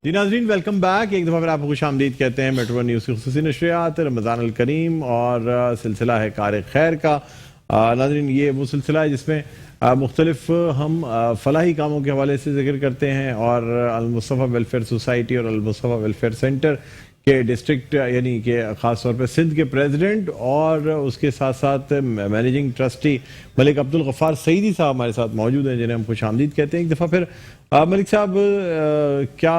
جی ناظرین welcome back, ایک دفعہ پھر آپ کو خوش آمدید کہتے ہیں میٹرو نیوز کی خصوصی نشریات رمضان الکریم اور سلسلہ ہے کار خیر کا۔ ناظرین یہ وہ سلسلہ ہے جس میں مختلف ہم فلاحی کاموں کے حوالے سے ذکر کرتے ہیں اور المصطفیٰ ویلفیئر سوسائٹی اور المصطفیٰ ویلفیئر سینٹر کے ڈسٹرکٹ یعنی کہ خاص طور پہ سندھ کے پریزیڈنٹ اور اس کے ساتھ ساتھ مینیجنگ ٹرسٹی ملک عبدالغفار سعیدی صاحب ہمارے ساتھ موجود ہیں جنہیں ہم خوش آمدید کہتے ہیں ایک دفعہ پھر۔ ملک صاحب کیا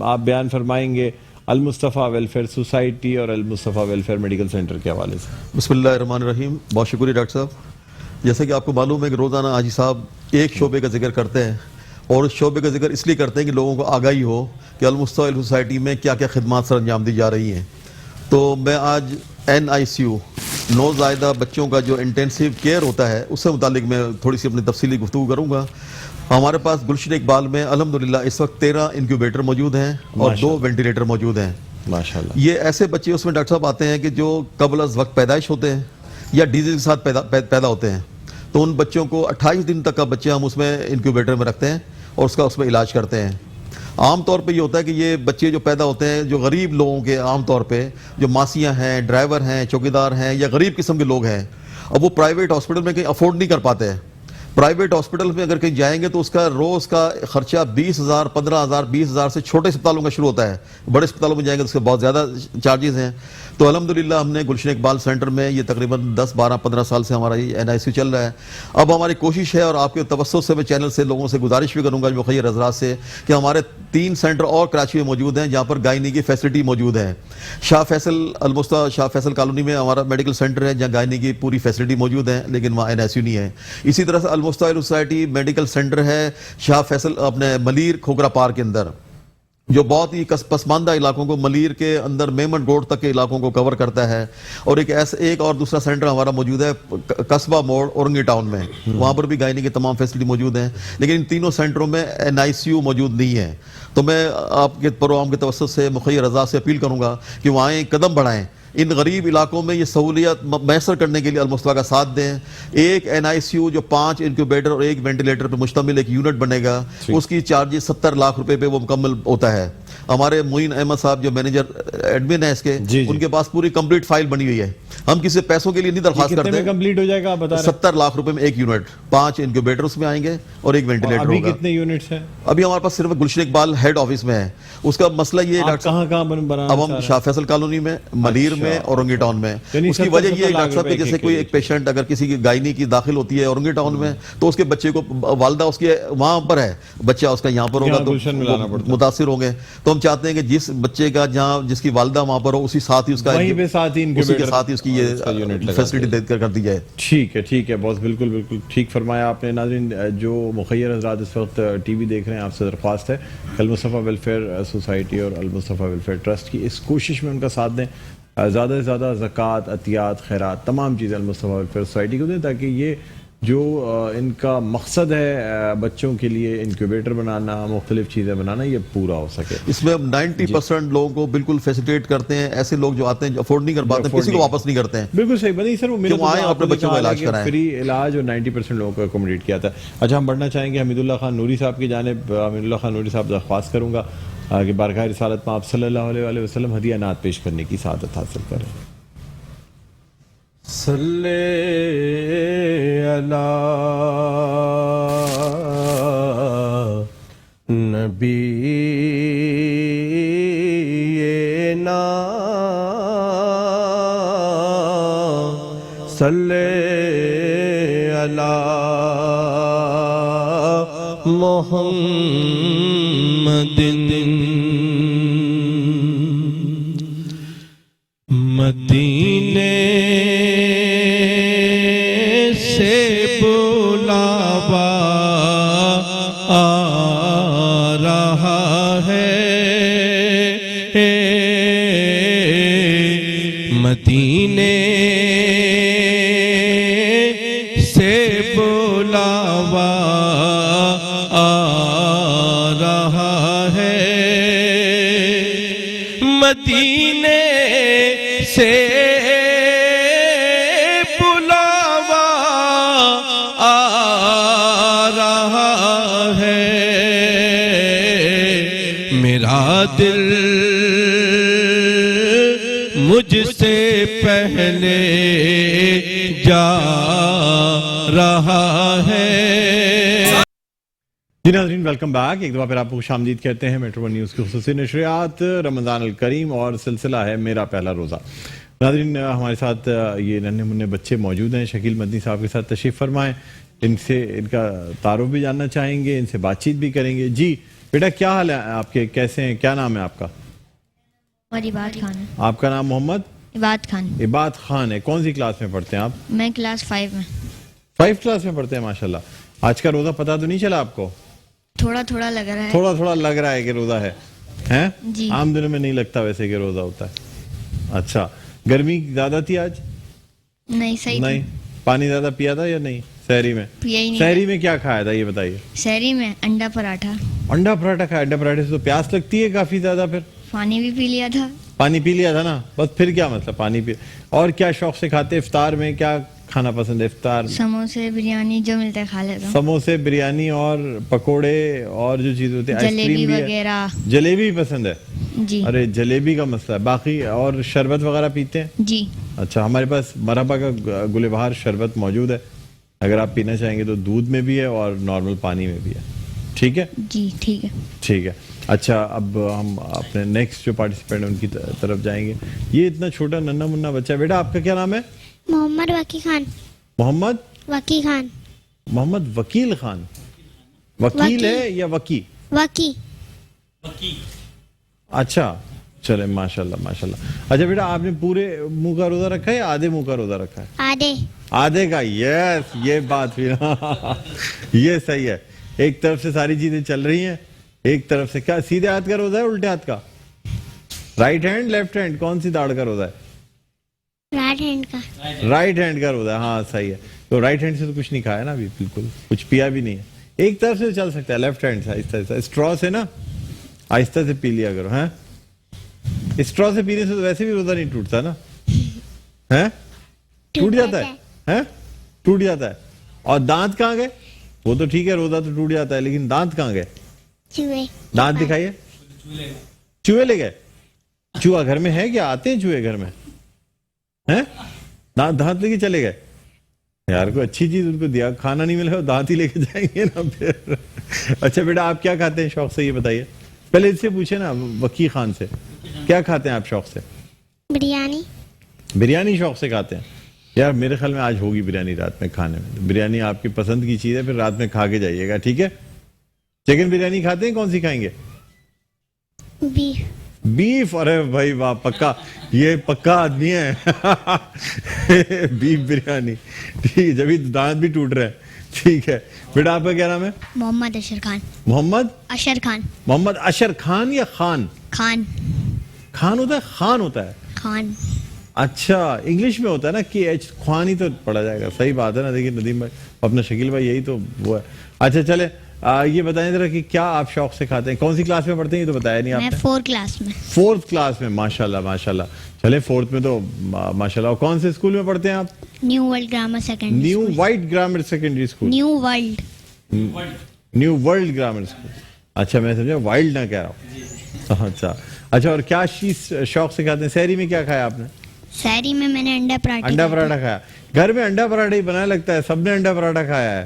آپ بیان فرمائیں گے المصطفیٰ ویلفیئر سوسائٹی اور المصطفیٰ ویلفیئر میڈیکل سینٹر کے حوالے سے؟ بسم اللہ الرحمن الرحیم۔ بہت شکریہ ڈاکٹر صاحب۔ جیسا کہ آپ کو معلوم ہے کہ روزانہ حاجی صاحب ایک شعبے کا ذکر کرتے ہیں اور اس شعبے کا ذکر اس لیے کرتے ہیں کہ لوگوں کو آگاہی ہو کہ المصطفیٰ سوسائٹی میں کیا کیا خدمات سر انجام دی جا رہی ہیں۔ تو میں آج NICU نوزائیدہ بچوں کا جو انٹینسیو کیئر ہوتا ہے اس سے متعلق میں تھوڑی سی اپنی تفصیلی گفتگو کروں گا۔ ہمارے پاس گلشن اقبال میں الحمدللہ اس وقت 13 انکیوبیٹر موجود ہیں اور 2 وینٹیلیٹر موجود ہیں ماشاءاللہ۔ یہ ایسے بچے اس میں ڈاکٹر صاحب آتے ہیں کہ جو قبل از وقت پیدائش ہوتے ہیں یا ڈیزیز کے ساتھ پیدا ہوتے ہیں، تو ان بچوں کو 28 دن تک کا بچے ہم اس میں انکیوبیٹر میں رکھتے ہیں اور اس میں علاج کرتے ہیں۔ عام طور پہ یہ ہوتا ہے کہ یہ بچے جو پیدا ہوتے ہیں جو غریب لوگوں کے، عام طور پہ جو ماسیاں ہیں، ڈرائیور ہیں، چوکیدار ہیں یا غریب قسم کے لوگ ہیں، اب وہ پرائیویٹ ہاسپٹل میں کہیں افورڈ نہیں کر پاتے ہیں۔ پرائیویٹ ہاسپٹل میں اگر کہیں جائیں گے تو اس کا روز کا خرچہ 20,000 15,000 20,000 سے چھوٹے اسپتالوں کا شروع ہوتا ہے۔ بڑے اسپتالوں میں جائیں گے تو اس کے بہت زیادہ چارجز ہیں۔ تو الحمدللہ ہم نے گلشن اقبال سینٹر میں یہ تقریباً 10 12 15 سال سے ہمارا یہ NICU چل رہا ہے۔ اب ہماری کوشش ہے اور آپ کے توسط سے میں چینل سے لوگوں سے گزارش بھی کروں گا جو مخیر حضرات سے کہ ہمارے 3 سینٹر اور کراچی میں موجود ہیں جہاں پر گائنی کی فیسلٹی موجود ہے۔ شاہ فیصل المصطفیٰ شاہ فیصل کالونی میں ہمارا میڈیکل سینٹر ہے جہاں گائنی کی پوری فیسلٹی موجود ہے لیکن وہاں NICU نہیں ہے۔ اسی طرح سے المصطفیٰ سوسائٹی میڈیکل سینٹر ہے شاہ فیصل اپنے ملیر کھوکرا پارک کے اندر، جو بہت ہی پسماندہ علاقوں کو ملیر کے اندر میمن روڈ تک کے علاقوں کو کور کرتا ہے۔ اور ایک اور دوسرا سینٹر ہمارا موجود ہے قصبہ موڑ اورنگی ٹاؤن میں، وہاں پر بھی گائنی کی تمام فیسلٹی موجود ہیں لیکن ان تینوں سینٹروں میں NICU موجود نہیں ہے۔ تو میں آپ کے پروگرام کے توسط سے مخیر رضا سے اپیل کروں گا کہ وہاں ایک قدم بڑھائیں، ان غریب علاقوں میں یہ سہولیات میسر کرنے کے لیے المصطفیٰ کا ساتھ دیں۔ ایک NICU جو 5 انکیوبیٹر اور 1 وینٹیلیٹر پہ مشتمل ایک یونٹ بنے گا، اس کی چارجز 70 لاکھ روپے پہ وہ مکمل ہوتا ہے۔ ہمارے معین احمد صاحب جو مینیجر ایڈمن ہے اس کے، ان کے پاس پوری کمپلیٹ فائل بنی ہوئی ہے۔ ہم کسی پیسوں کے لیے نہیں درخواست کرتے۔ کتنے میں کمپلیٹ ہو جائے گا آپ بتا رہے ہیں؟ 70 لاکھ روپے میں ایک یونٹ، 5 انکیوبیٹر اس میں آئیں گے اور 1 وینٹیلیٹر ہوگا۔ ابھی کتنے یونٹس ہیں؟ ابھی ہمارے پاس صرف گلشن اقبال ہیڈ آفس میں ہے۔ اس کا مسئلہ یہ ہے کہاں بنا؟ اب ہم شاہ فیصل کالونی میں، ملیر میں، اورنگی ٹاؤن میں۔ اس کی وجہ یہ ہے ڈاکٹر صاحب کہ جیسے کوئی ایک پیشنٹ اگر کسی کی گائنی کی داخل ہوتی ہے اورنگی ٹاؤن میں تو اس کے بچے کو والدہ اس کے وہاں پر ہے، بچہ اس کا یہاں پر ہوگا تو متاثر ہوں گے۔ تو ہم چاہتے ہیں کہ جس بچے کا جہاں جس کی والدہ وہاں پر ہو اسی ساتھ ہی اس کا اسی کے ساتھ ہی اس کی یہ فیسلٹی دے کر دی جائے۔ ٹھیک ہے، بہت بالکل ٹھیک فرمایا آپ نے۔ ناظرین جو مخیر حضرات اس وقت TV دیکھ رہے ہیں، آپ سے درخواست ہے المصطفیٰ ویلفیئر سوسائٹی اور المصطفیٰ ویلفیئر ٹرسٹ کی اس کوشش میں ان کا ساتھ دیں، زیادہ سے زیادہ زکوٰۃ، عطیات، خیرات تمام چیزیں المصطفیٰ ویلفیئر سوسائٹی کو دیں تاکہ یہ جو ان کا مقصد ہے بچوں کے لیے انکیوبیٹر بنانا، مختلف چیزیں بنانا، یہ پورا ہو سکے۔ اس میں 90% لوگوں کو بالکل فیسیلیٹ کرتے ہیں۔ ایسے لوگ جو آتے ہیں جو افورڈ نہیں کر پاتے ہیں کسی کو واپس نہیں کرتے ہیں۔ بالکل صحیح بنی سر، وہ آئیں اپنے بچوں کا علاج کرائیں، فری علاج، اور 90% لوگوں کو اکوموڈیٹ کیا تھا۔ اچھا ہم بڑھنا چاہیں گے حمید اللہ خان نوری صاحب کی جانب۔ حمید اللہ خان نوری صاحب درخواست کروں گا کہ بارگاہ رسالت میں آپ صلی اللہ علیہ وسلم ہدیہ نعت پیش کرنے کی سعادت حاصل کریں۔ صلی علی نبینا صلی علی محمد مدینے سے بلاوا آ رہا ہے، مدینے سے بلاوا آ رہا ہے، مدینے سے بلاوا آ رہا ہے، میرا دل مجھ سے پہلے جا رہا ہے. جی ناظرین ویلکم بیک. ایک دفعہ پھر آپ کو خوش آمدید کہتے ہیں میٹرو ون نیوز کی خصوصی نشریات رمضان الکریم اور سلسلہ ہے میرا پہلا روزہ. ناظرین ہمارے ساتھ یہ ننھے منھے بچے موجود ہیں. شکیل مدنی صاحب کے ساتھ تشریف فرمائیں. ان سے ان کا تعارف بھی جاننا چاہیں گے, ان سے بات چیت بھی کریں گے. جی بیٹا کیا حال ہے آپ کے, کیسے ہیں, کیا نام ہے آپ کا؟ عباد خان. آپ کا نام محمد عباد خان. عباد خان ہے. کون سی کلاس میں پڑھتے ہیں آپ؟ میں کلاس 5 میں. 5 کلاس میں پڑھتے ہیں. ماشاءاللہ. آج کا روزہ پتہ تو نہیں چلا آپ کو؟ تھوڑا تھوڑا لگ رہا ہے. تھوڑا تھوڑا لگ رہا ہے کہ روزہ ہے ہیں؟ جی. عام دنوں میں نہیں لگتا ویسے کہ روزہ ہوتا ہے. اچھا گرمی زیادہ تھی آج؟ نہیں صحیح نہیں. پانی زیادہ پیا تھا یا نہیں سحری میں؟ پیا ہی نہیں. سحری میں کیا کھایا تھا یہ بتائیے؟ سحری میں انڈا پراٹھا. انڈا پراٹھا کھایا. انڈا پراٹھے سے تو پیاس لگتی ہے کافی زیادہ. پھر پانی بھی پی لیا تھا. پانی پی لیا تھا نا, بس پھر کیا مطلب پانی پی. اور کیا شوق سے کھاتے افطار میں, کیا کھانا پسند ہے افطار؟ سموسے بریانی جو ملتا ہے کھا لیتا ہوں. سموسے بریانی اور پکوڑے اور جو چیز ہوتی ہے جلیبی وغیرہ. جلیبی بھی پسند ہے؟ جی. ارے جلیبی کا مسئلہ ہے. باقی اور شربت وغیرہ پیتے ہیں؟ جی. اچھا ہمارے پاس مرحبا کا گل بہار شربت موجود ہے, اگر آپ پینا چاہیں گے تو دودھ میں بھی ہے اور نارمل پانی میں بھی ہے. ٹھیک ہے جی ٹھیک ہے. ٹھیک ہے. اچھا اب ہم اپنے نیکسٹ جو پارٹیسپینٹ ہیں ان کی طرف جائیں گے. یہ اتنا چھوٹا ننھا منھا بچہ ہے. بیٹا آپ کا کیا نام ہے؟ محمد وکی خان. محمد وکی خان. محمد وکیل خان. وکیل ہے یا وکی؟ وکی. اچھا چلے ماشاءاللہ ماشاءاللہ. اچھا بیٹا آپ نے پورے منہ کا روزہ رکھا ہے یا آدھے منہ کا روزہ رکھا ہے؟ آدھے. آدھے کا. یس یہ بات پھر یہ صحیح ہے. ایک طرف سے ساری چیزیں چل رہی ہیں, ایک طرف سے کیا سیدھے ہاتھ کا روزہ ہے الٹے ہاتھ کا؟ رائٹ ہینڈ لیفٹ ہینڈ کون سی داڑھ کا روزہ ہے؟ رائٹ ہینڈ کا. رائٹ ہینڈ کا روزہ ہے. ہاں صحیح ہے. تو رائٹ ہینڈ سے تو کچھ نہیں کھایا نا ابھی, بالکل کچھ پیا بھی نہیں ہے. ایک طرف سے چل سکتا ہے لیفٹ ہینڈ سے آہستہ آہستہ. اسٹرا سے نا آہستہ سے پی لیا کرو. ہیں اسٹرا سے پینے سے تو ویسے بھی روزہ نہیں ٹوٹتا نا, ہیں ٹوٹ جاتا ہے, ہیں ٹوٹ جاتا ہے. اور دانت کہاں گئے؟ وہ تو ٹھیک ہے روزہ تو ٹوٹ جاتا ہے, لیکن دانت کہاں گئے؟ چوہے. دانت دکھائیے. چوہے لے گئے. چوہا گھر میں ہے کیا؟ آتے ہیں چوہے گھر میں ہیں؟ دانت لے کے چلے گئے. یار کوئی اچھی چیز ان کو دیا, کھانا نہیں ملا دانت ہی لے کے جائیں گے نا پھر. اچھا بیٹا آپ کیا کھاتے ہیں شوق سے یہ بتائیے؟ پہلے اس سے پوچھے نا وکی خان سے, کیا کھاتے ہیں آپ شوق سے؟ بریانی. بریانی شوق سے کھاتے ہیں. یار میرے خیال میں آج ہوگی بریانی رات میں کھانے میں. بریانی آپ کی پسند کی چیز ہے, پھر رات میں کھا کے جائیے گا. ٹھیک ہے. چکن بریانی کھاتے ہیں, کون سی کھائیں گے؟ بیف. بیف. ارے بھائی واہ, پکا یہ پکا آدمی ہے. بیف بریانی ٹھیک ہے, جبھی دانت بھی ٹوٹ رہے ہیں. ٹھیک ہے بیٹا آپ کا کیا نام ہے؟ محمد اشر خان. محمد اشر خان. محمد اشر خان یا خان؟ خان. خان ہوتا ہے خان ہوتا ہے؟ خان. اچھا انگلش میں ہوتا ہے نا کہ ایچ خوان ہی تو پڑھا جائے گا. صحیح بات ہے نا. دیکھیے ندیم بھائی اپنا شکیل بھائی یہی تو وہ ہے. اچھا چلے یہ بتائیں ذرا کہ کیا آپ شوق سے کھاتے ہیں, کون سی کلاس میں پڑھتے ہیں یہ تو بتایا نہیں آپ میں نے؟ 4 کلاس میں. 4th کلاس میں. ماشاءاللہ ماشاءاللہ. چلے 4th میں تو ماشاءاللہ. اور کون سے اسکول میں پڑھتے ہیں آپ؟ New world grammar secondary. New white grammar secondary school. New world. New world grammar school. اچھا میں سمجھا وائلڈ نہ کہہ رہا ہوں. اچھا اچھا. اور کیا چیز شوق سے کھاتے ہیں؟ سحری میں کیا کھایا آپ نے؟ سحری میں نے انڈا پراٹھا. انڈا پراٹھا کھایا. گھر میں انڈا پراٹھا ہی بنایا لگتا ہے, سب نے انڈا پراٹھا کھایا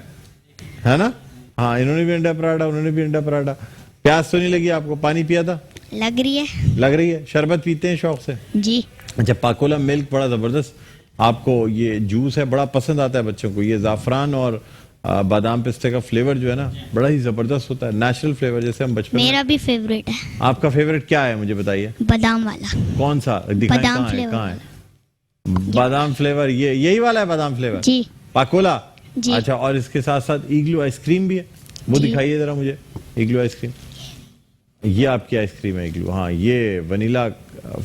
ہے نا؟ ہاں انہوں نے بھی انڈا پراٹھا, انہوں نے بھی انڈا پراٹھا. پیاس تو نہیں لگی آپ کو؟ پانی پیا تھا؟ لگ رہی ہے. لگ رہی ہے. شربت پیتے ہیں شوق سے؟ جی. اچھا پاکولا ملک بڑا زبردست آپ کو یہ جوس ہے بڑا پسند آتا ہے بچوں کو. یہ زعفران اور بادام پستے کا فلیور جو ہے نا بڑا ہی زبردست ہوتا ہے, نیچرل فلیور, جیسے ہم بچپن. میرا بھی فیوریٹ ہے. آپ کا فیوریٹ کیا ہے مجھے بتائیے؟ بادام والا. کون سا دکھائیں؟ بادام کہاں ہے فلیور. کہاں ہے بادام فلیور؟ یہ یہی والا ہے بادام فلیور؟ جی. پاکولا. جی. اچھا اور اس کے ساتھ ساتھ ایگلو آئس کریم بھی ہے, وہ جی. دکھائیے ذرا مجھے. ایگلو آئس کریم, یہ آپ کی آئس کریم ہے ایگلو. ہاں یہ ونیلا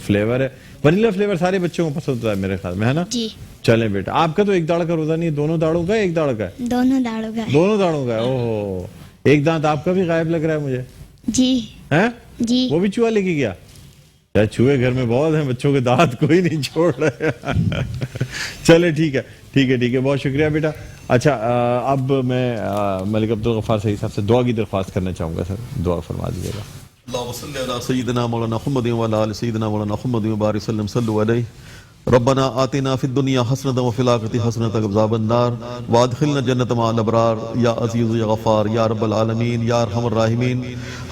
فلیور ہے. ونیلا فلیور سارے بچوں کو پسند ہوتا ہے میرے خیال میں, ہے نا؟ جی. چلیں بیٹا آپ کا تو ایک داڑھ کا روزہ نہیں ہے, دونوں داڑھوں کا ہے, ایک داڑھ کا ہے؟ دونوں داڑوں کا. دونوں داڑھوں کا ہے. اوہ ایک دانت آپ کا بھی غائب لگ رہا ہے مجھے. جی. ہیں جی. وہ بھی چوہا لے کے گیا؟ کیا چوہے گھر میں بہت ہیں, بچوں کے دانت کوئی نہیں چھوڑ رہے. چلے ٹھیک ہے ٹھیک ہے ٹھیک ہے, بہت شکریہ بیٹا. اچھا اب میں ملک عبدالغفار صاحب سے دعا کی درخواست کرنا چاہوں گا. سر دعا فرما دیجیے گا. اللهم صل على سيدنا مولانا محمد وعلى آل سيدنا مولانا محمد وبارك وسلم صلوا عليه ربنا آتنا في الدنيا حسنة وفي الآخرة حسنة وقنا عذاب النار وادخلنا جنة مع الأبرار یا عزیز یا غفار یا رب العالمین یا ارحم الراحمین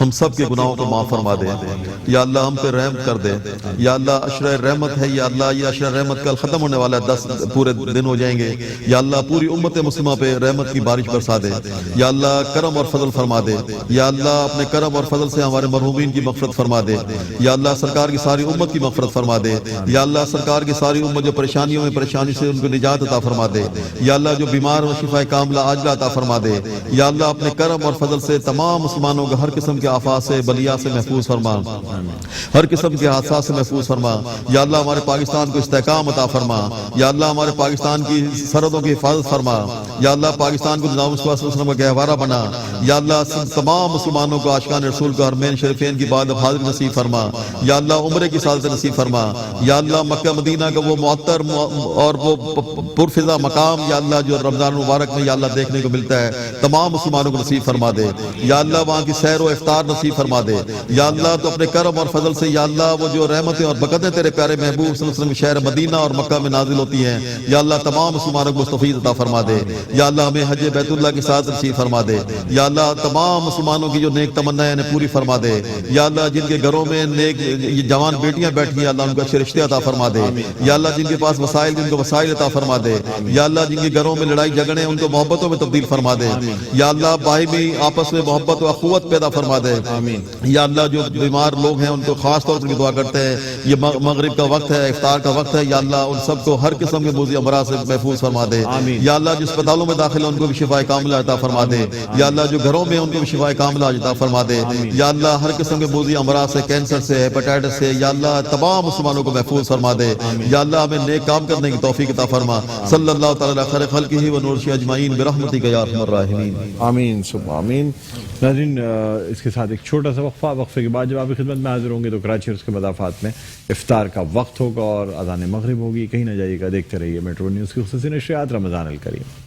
ہم سب کے گناہوں کو معاف فرما دے یا اللہ ہم پہ رحم کر دے یا اللہ عشرہ رحمت ہے یا اللہ یہ عشرہ رحمت کل ختم ہونے والا ہے 10 پورے دن ہو جائیں گے یا اللہ پوری امت مسلمہ پہ رحمت کی بارش برسا دے یا اللہ کرم اور فضل فرما دے یا اللہ اپنے کرم اور فضل سے ہمارے مرحومین کی مغفرت فرما دے یا اللہ سرکار کی ساری امت کی مغفرت فرما دے یا اللہ سرکار کی ساری امت جو پریشانیوں میں پریشانی سے ان کو نجات عطا فرما دے یا اللہ جو بیمار و شفاء کاملہ عاجلہ عطا فرما دے یا اللہ اپنے کرم اور فضل سے تمام مسلمانوں کو ہر قسم کے آفات سے بلیات سے محفوظ فرما ہر قسم کے حادثات سے محفوظ فرما یا اللہ ہمارے پاکستان کو استحکام عطا فرما یا اللہ ہمارے پاکستان کی سرحدوں کی حفاظت فرما یا اللہ پاکستان کو نظام صلی اللہ علیہ وسلم کا گہوارہ بنا یا اللہ تمام مسلمانوں کو عاشقان رسول کو حرمین شریفین کی بعد حاضر نصیب فرما یا اللہ عمرے کی سعادت نصیب فرما یا اللہ مکہ مدینہ کا وہ معطر اور وہ پرفضا مقام یا اللہ جو رمضان مبارک میں یا اللہ دیکھنے کو ملتا ہے تمام مسلمانوں کو نصیب فرما دے یا اللہ وہاں کی سیر و افطار نصیب فرما دے یا اللہ تو اپنے کرم اور فضل سے یا اللہ وہ جو رحمتیں اور برکتیں تیرے پیارے محبوب صلی اللہ علیہ وسلم شہر مدینہ اور مکہ میں نازل ہوتی ہیں یا اللہ تمام مسلمانوں کو مستفید عطا فرما دے یا اللہ ہمیں حج بیت اللہ کی سعادت نصیب فرما دے یا اللہ تمام مسلمانوں کی جو نیک تمنائیں انہیں پوری فرما دے یا اللہ جن کے گھروں میں نیک جوان بیٹیاں بیٹھی ہیں اللہ ان کو اچھے رشتے عطا فرما دے یا اللہ جن کے پاس وسائل جن کو وسائل عطا فرما دے یا اللہ جن کے گھروں میں لڑائی جھگڑے ان کو محبتوں میں تبدیل فرما دے یا اللہ بھائی بھی آپس میں محبت و اخوت پیدا فرما دے یا اللہ جو بیمار لوگ ہیں ان کو خاص طور پر دعا کرتے ہیں یہ مغرب کا وقت ہے افطار کا وقت ہے یا اللہ ان سب کو ہر قسم کے موذی امراض سے محفوظ فرما دے یا اللہ جو اسپتالوں میں داخل ہیں ان کو بھی شفاء کاملہ عطا فرما دے یا اللہ جو گھروں میں ان کو بھی شفاء کاملہ عطا فرما دے یا اللہ ہر قسم کے موذی امراض سے کینسر سے ہیپاٹائٹس سے یا اللہ تمام مسلمانوں کو محفوظ فرما دے یا اللہ ہمیں نیک کام کرنے کی توفیق عطا فرما صلی اللہ تعالی علی خیر خلقہ و نور اجمعین برحمتک یا ارحم الراحمین آمین ثم آمین. ناظرین اس کے ساتھ ایک چھوٹا سا وقفے کے بعد جب آپ کی خدمت میں حاضر ہوں گے تو کراچی اور اس کے مضافات میں افطار کا وقت ہوگا اور اذان مغرب ہوگی. کہیں نہ جائیے گا, دیکھتے رہیے میٹرو نیوز کی خصوصی نشریات رمضان الکریم.